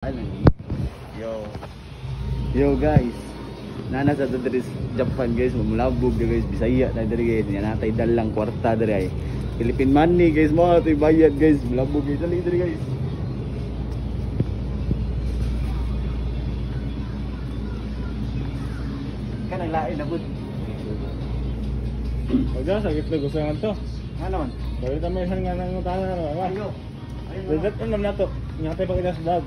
Yo guys, nana sa dari Japan guys, mamulabog guys, Bisaya na dari guys, yan natay dalang kwarta dari ay Philippine money guys, mo ito bayad guys, mulabog guys, dali dari guys. Kanang lain na bud. Oga, sakit na gusto nga to. Ano man? Balik kami sa nga nang utana na ba? Ayo. Dadat nam nato. Nyatay pa kita sa dag.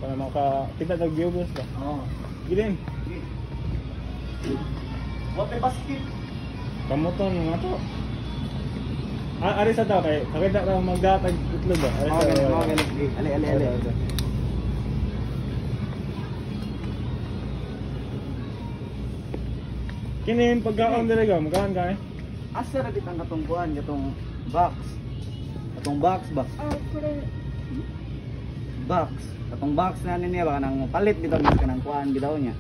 Para makakita tag viewers ba. Oh. Gilin. Water basket. Kamuton nga to. Ari sa tao kay kakita ka magdatag itlog ba? Ari sa. Ali. Kini yung pagkaon dili ka, magkaan ka eh? Asa ra kitang katungkuan katong box. Katong box ba? Box. Katong box na niya baka nang palit bitaw niya kanang kuan bitaw niya.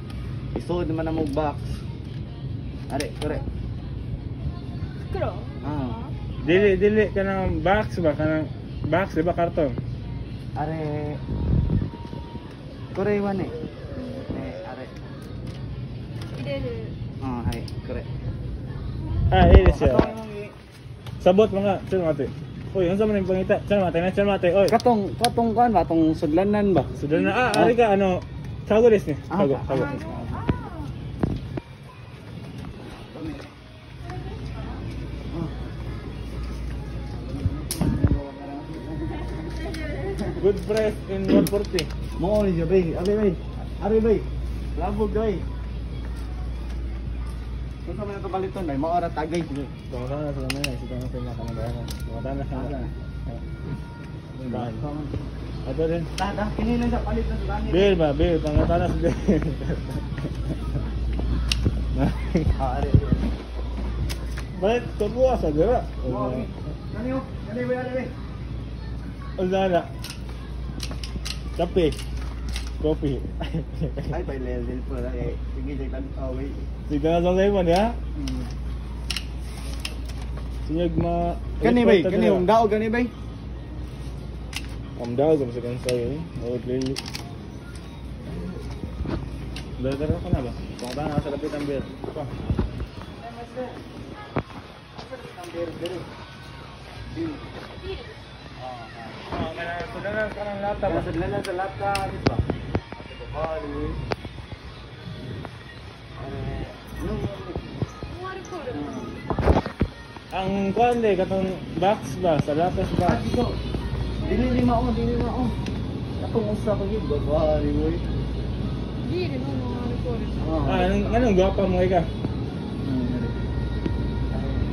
Isod man na mo box. Are, correct. Kuro? Ah. Dili ka ng box ba? Kanang box di ba karton? Are. Korewan eh. Are. Ah, hay, correct. Ini siya. Sabot mga, sino mati? Uy, ano sa man yung pangita? Sino mati? Oy. Katong kuan ba tong sudlanan ba? Sudah na, ari ka, ano, sago des ni. Sago. Good price in 140. Mo ni siya bay. Ari bay. Labog bay. Kung sa man ito baliton bay, mao ra tagay sige. Tunggu sana sa mga, sito na sa mga kanabayan. Tunggu sana. Ato din. Tada, kini lang sa paliton sa langit. Bil, pangatana sa din. Ari. Baik, kebuah saja. Kani bay. Uzana. Kape. Kopi. Ay bay level po la eh. Sige jay tan away. Sige na sa lemon ya. Sinyag ma. Kani bay, kani yung daog kani bay. Om daw sa kan saya. Oh, lili. Belajar apa na ba? Pangta na sa lapit ang beer. Pa. Sudah sekarang lata ba? Sudah sa lata di ba? Bali. Ang kuan de katong box ba sa latas ba? Dili mao. Katong usa ko gid bali boy. Anong gwapa mo ka?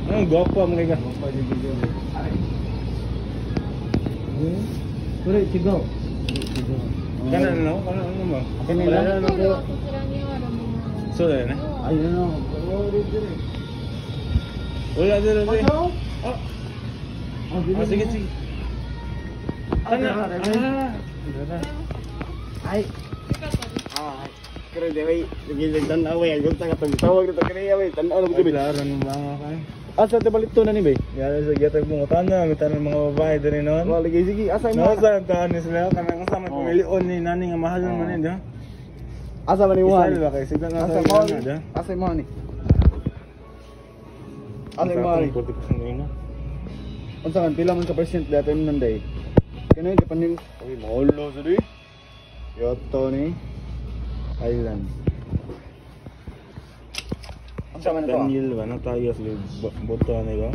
Anong gwapa mo ka? Correct, sigaw. Kanan no? Ano mo? Kani lang. So na. Ayun no. Wala dito. Oh. Sige. Kana. Ay. Kere de bay, lagi dan away, agad ta katong tawag dito kani away, tan-aw na gud. Klaro ng mga kay. Asa te balito na ni bay? Yara sa gitag mo tanda, mitan mga babae diri noon. Wala lagi sige, asa mo? No sa taan ni sila kanang sa man pamilyon ni nani nga mahal man ni, Asa man ni mo? Isa ba kay sigla na Asa sa mo? ina, Asa mo ni? Asa mo ni? Unsa man pila man ka percent dato nun day? Kani di panin. Oy, maulo sa di. Yoto ni Island. Unsa man ito? Daniel ba na tayo sa boto na ba?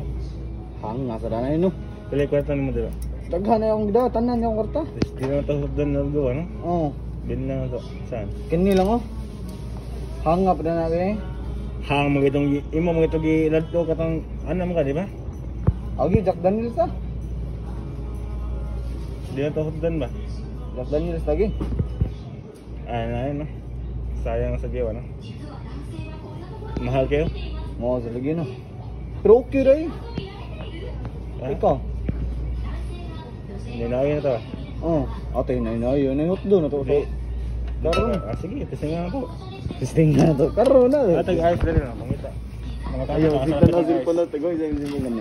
Hang nasa dana no. Pili kwarta mo dira. Daghan na yung gida, tanan yung kwarta. Di na ta dan na go ano? Oo. Din na sa saan? Kini lang oh. Hangap na natin eh. Hang mo itong imo mo itong giladto katong ano mo ka di ba? Agi Jack Daniels ah. Di na ta dan ba? Jack Daniels lagi. Ay no. Sayang sa giwa no. Mahal kayo? Mo sa lagi no. Pero okay ray. Ikaw. Ninawin na to. Oh, ate na yun ay hotdo na to. Karon. Sige, tisingan po. Tistinga to. Karon na. Atag ayos dali na, mangita. Mga Ayaw, kita na sila pala tagoy sa ganyan.